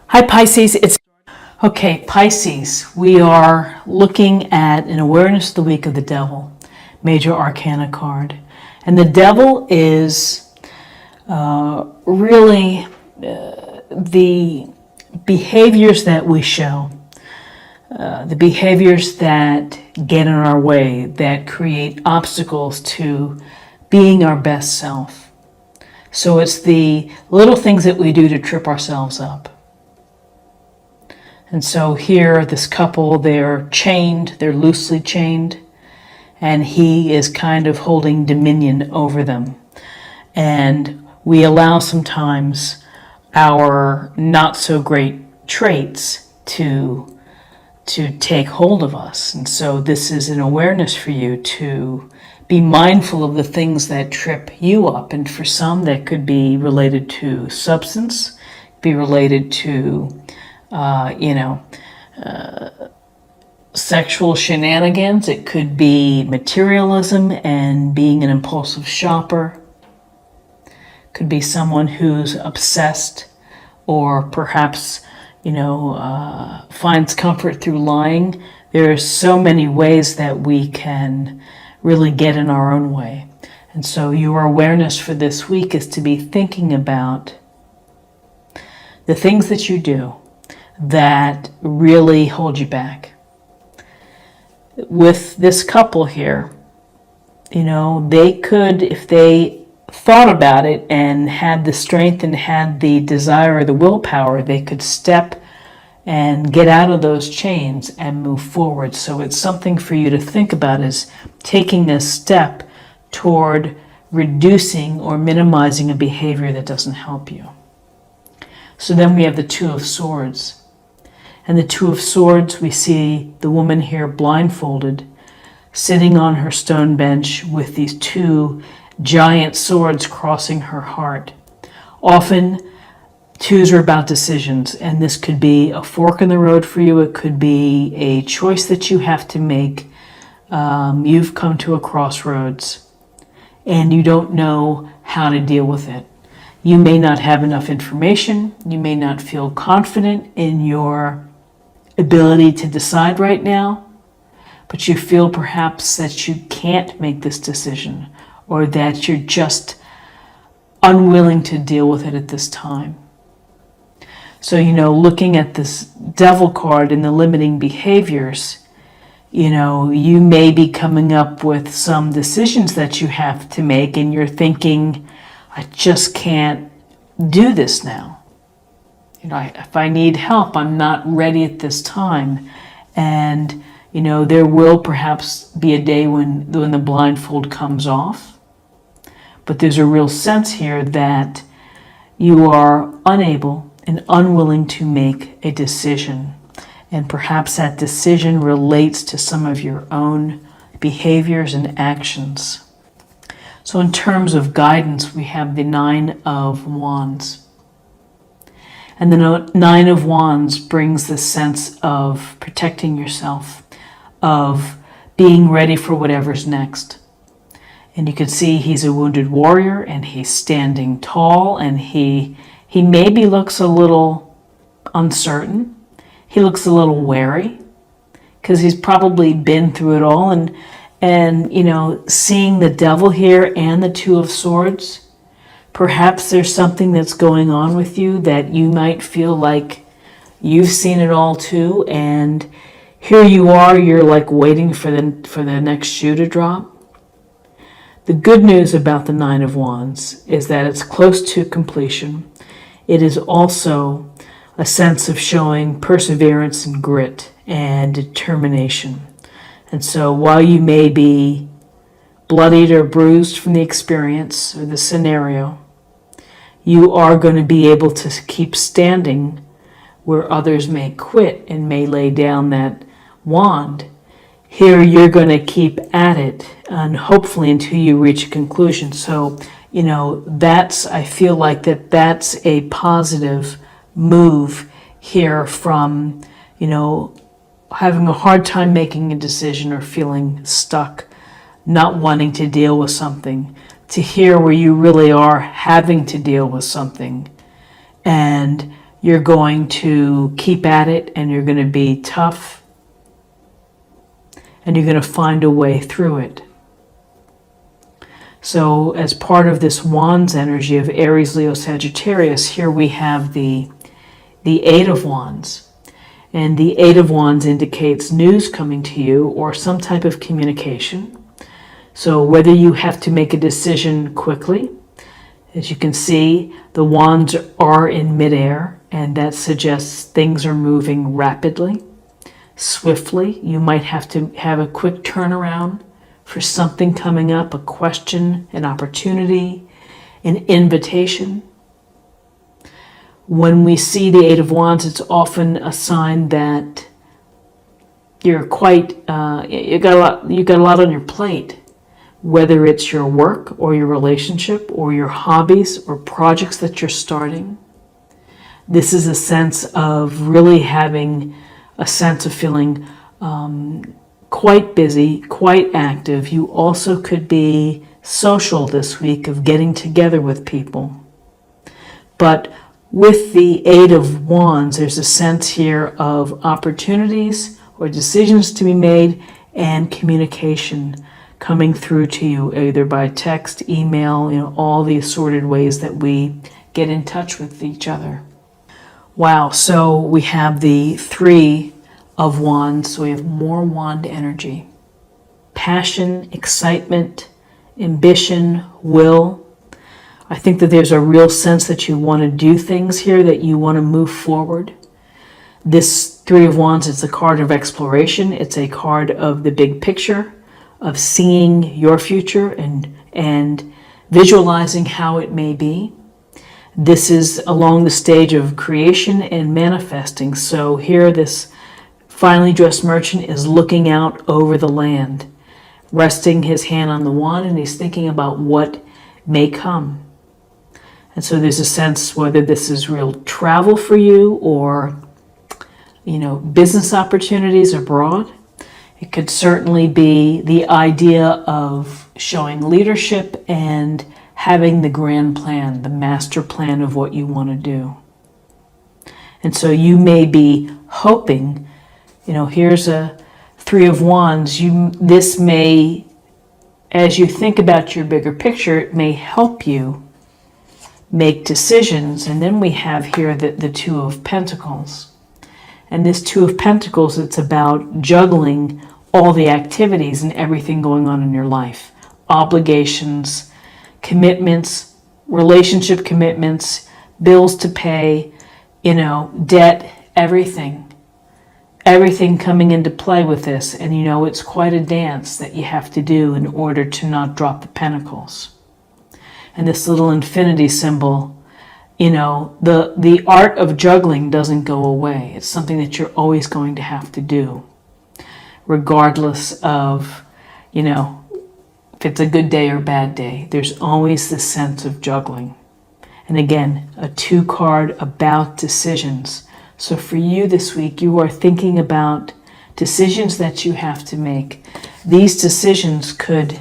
Hi Pisces, it's okay. Pisces, we are looking at an awareness of the week of the devil, major arcana card. And the devil is really the behaviors that we show, the behaviors that get in our way, that create obstacles to being our best self. So it's the little things that we do to trip ourselves up. And so here, this couple, they're chained, they're loosely chained, and he is kind of holding dominion over them. And we allow sometimes our not so great traits to take hold of us. And so this is an awareness for you to be mindful of the things that trip you up. And for some, that could be related to substance, be related to sexual shenanigans. It could be materialism and being an impulsive shopper. Could be someone who's obsessed or perhaps, finds comfort through lying. There are so many ways that we can really get in our own way. And so your awareness for this week is to be thinking about the things that you do that really hold you back. With this couple here, they could, if they thought about it and had the strength and had the desire or the willpower, they could step and get out of those chains and move forward. So it's something for you to think about, is taking a step toward reducing or minimizing a behavior that doesn't help you. So then we have the Two of Swords. And the Two of Swords, we see the woman here blindfolded, sitting on her stone bench with these two giant swords crossing her heart. Often, twos are about decisions, and this could be a fork in the road for you. It could be a choice that you have to make. You've come to a crossroads, and you don't know how to deal with it. You may not have enough information. You may not feel confident in your ability to decide right now, but you feel perhaps that you can't make this decision, or that you're just unwilling to deal with it at this time. So, looking at this devil card and the limiting behaviors, you may be coming up with some decisions that you have to make, and you're thinking, I just can't do this now. If I need help, I'm not ready at this time. And, there will perhaps be a day when the blindfold comes off. But there's a real sense here that you are unable and unwilling to make a decision. And perhaps that decision relates to some of your own behaviors and actions. So in terms of guidance, we have the Nine of Wands. And the Nine of Wands brings this sense of protecting yourself, of being ready for whatever's next. And you can see he's a wounded warrior, and he's standing tall, and he maybe looks a little uncertain. He looks a little wary because he's probably been through it all. And seeing the devil here and the Two of Swords, perhaps there's something that's going on with you that you might feel like you've seen it all too, and here you are, you're like waiting for the next shoe to drop. The good news about the Nine of Wands is that it's close to completion. It is also a sense of showing perseverance and grit and determination. And so while you may be bloodied or bruised from the experience or the scenario, you are going to be able to keep standing where others may quit and may lay down that wand. Here you're going to keep at it, and hopefully until you reach a conclusion. So, I feel like that's a positive move here from, having a hard time making a decision or feeling stuck, not wanting to deal with something, to here where you really are having to deal with something, and You're going to keep at it, and you're going to be tough, and you're going to find a way through it. So as part of this Wands energy of Aries, Leo, Sagittarius, here we have the Eight of Wands. And the Eight of Wands indicates news coming to you or some type of communication. So whether you have to make a decision quickly, as you can see, the wands are in midair, and that suggests things are moving rapidly, swiftly. You might have to have a quick turnaround for something coming up, a question, an opportunity, an invitation. When we see the Eight of Wands, it's often a sign that you're quite, you got a lot on your plate. Whether it's your work or your relationship or your hobbies or projects that you're starting. This is a sense of really having a sense of feeling quite busy, quite active. You also could be social this week, of getting together with people. But with the Eight of Wands, there's a sense here of opportunities or decisions to be made and communication coming through to you, either by text, email, all the assorted ways that we get in touch with each other. Wow, so we have the Three of Wands, so we have more wand energy. Passion, excitement, ambition, will. I think that there's a real sense that you want to do things here, that you want to move forward. This Three of Wands is a card of exploration. It's a card of the big picture, of seeing your future and visualizing how it may be. This is along the stage of creation and manifesting. So here this finely dressed merchant is looking out over the land, resting his hand on the wand, and he's thinking about what may come. And so there's a sense, whether this is real travel for you or business opportunities abroad. It could certainly be the idea of showing leadership and having the grand plan, the master plan of what you want to do. And so you may be hoping, here's a Three of Wands. This may, as you think about your bigger picture, it may help you make decisions. And then we have here the Two of Pentacles. And this Two of Pentacles, it's about juggling all the activities and everything going on in your life. Obligations, commitments, relationship commitments, bills to pay, debt, everything. Everything coming into play with this. And it's quite a dance that you have to do in order to not drop the pentacles. And this little infinity symbol, the art of juggling doesn't go away. It's something that you're always going to have to do, regardless of, if it's a good day or bad day. There's always this sense of juggling. And again, a 2 card about decisions. So for you this week, you are thinking about decisions that you have to make. These decisions could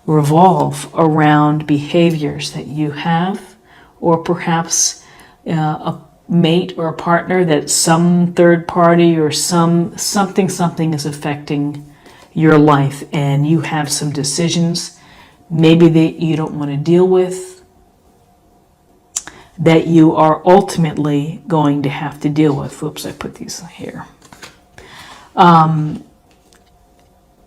revolve around behaviors that you have, or perhaps a mate or a partner that some third party or something is affecting your life, and you have some decisions maybe that you don't want to deal with, that you are ultimately going to have to deal with. Whoops, I put these here.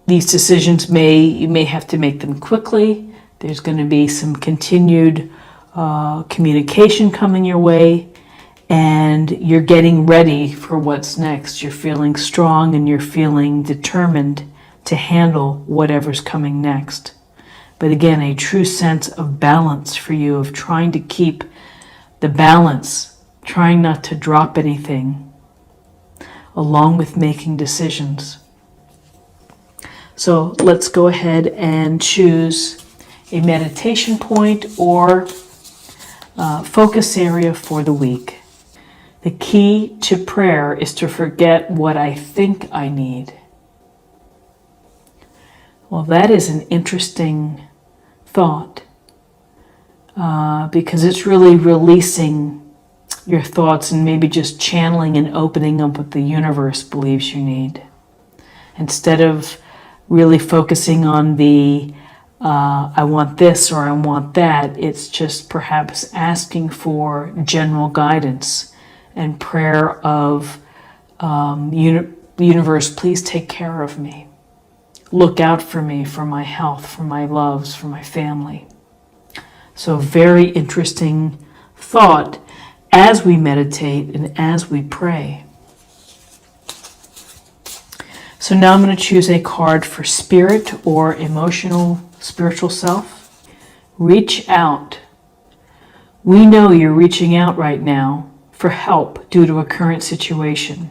These decisions you may have to make them quickly. There's going to be some continued communication coming your way, and you're getting ready for what's next. You're feeling strong and you're feeling determined to handle whatever's coming next. But again, a true sense of balance for you, of trying to keep the balance, trying not to drop anything, along with making decisions. So let's go ahead and choose a meditation point or focus area for the week. The key to prayer is to forget what I think I need. Well, that is an interesting thought, because it's really releasing your thoughts and maybe just channeling and opening up what the universe believes you need. Instead of really focusing on the I want this or I want that, it's just perhaps asking for general guidance and prayer of universe, please take care of me. Look out for me, for my health, for my loves, for my family. So very interesting thought as we meditate and as we pray. So now I'm going to choose a card for spirit or emotional, spiritual self. Reach out. We know you're reaching out right now for help due to a current situation.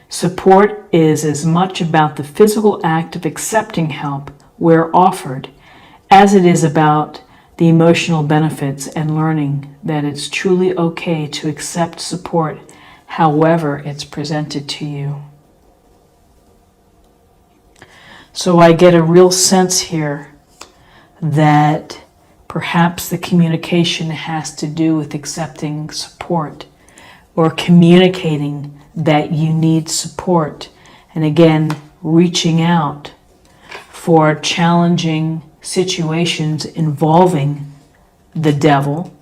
Support is as much about the physical act of accepting help where offered as it is about the emotional benefits and learning that it's truly okay to accept support however it's presented to you. So I get a real sense here that perhaps the communication has to do with accepting support or communicating that you need support. And again, reaching out for challenging situations involving the devil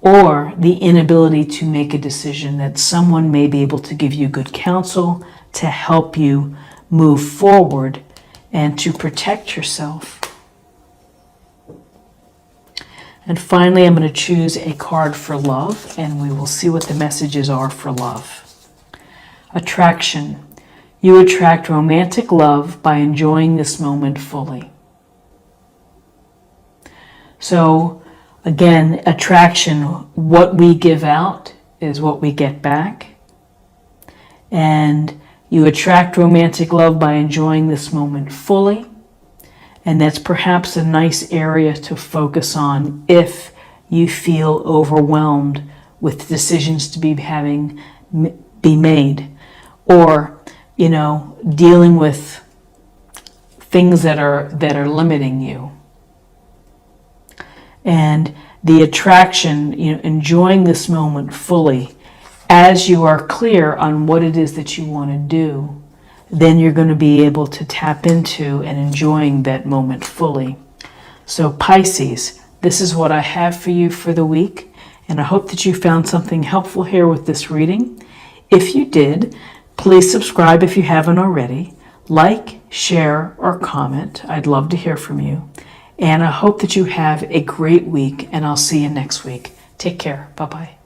or the inability to make a decision, that someone may be able to give you good counsel to help you move forward and to protect yourself. And finally, I'm going to choose a card for love, and we will see what the messages are for love. Attraction. You attract romantic love by enjoying this moment fully. So, again, attraction, what we give out is what we get back. And you attract romantic love by enjoying this moment fully. And that's perhaps a nice area to focus on if you feel overwhelmed with decisions to be made, or dealing with things that are limiting you. And the attraction, enjoying this moment fully, as you are clear on what it is that you want to do, then you're going to be able to tap into and enjoying that moment fully. So Pisces, this is what I have for you for the week, and I hope that you found something helpful here with this reading. If you did, please subscribe if you haven't already. Like, share, or comment. I'd love to hear from you. And I hope that you have a great week, and I'll see you next week. Take care. Bye-bye.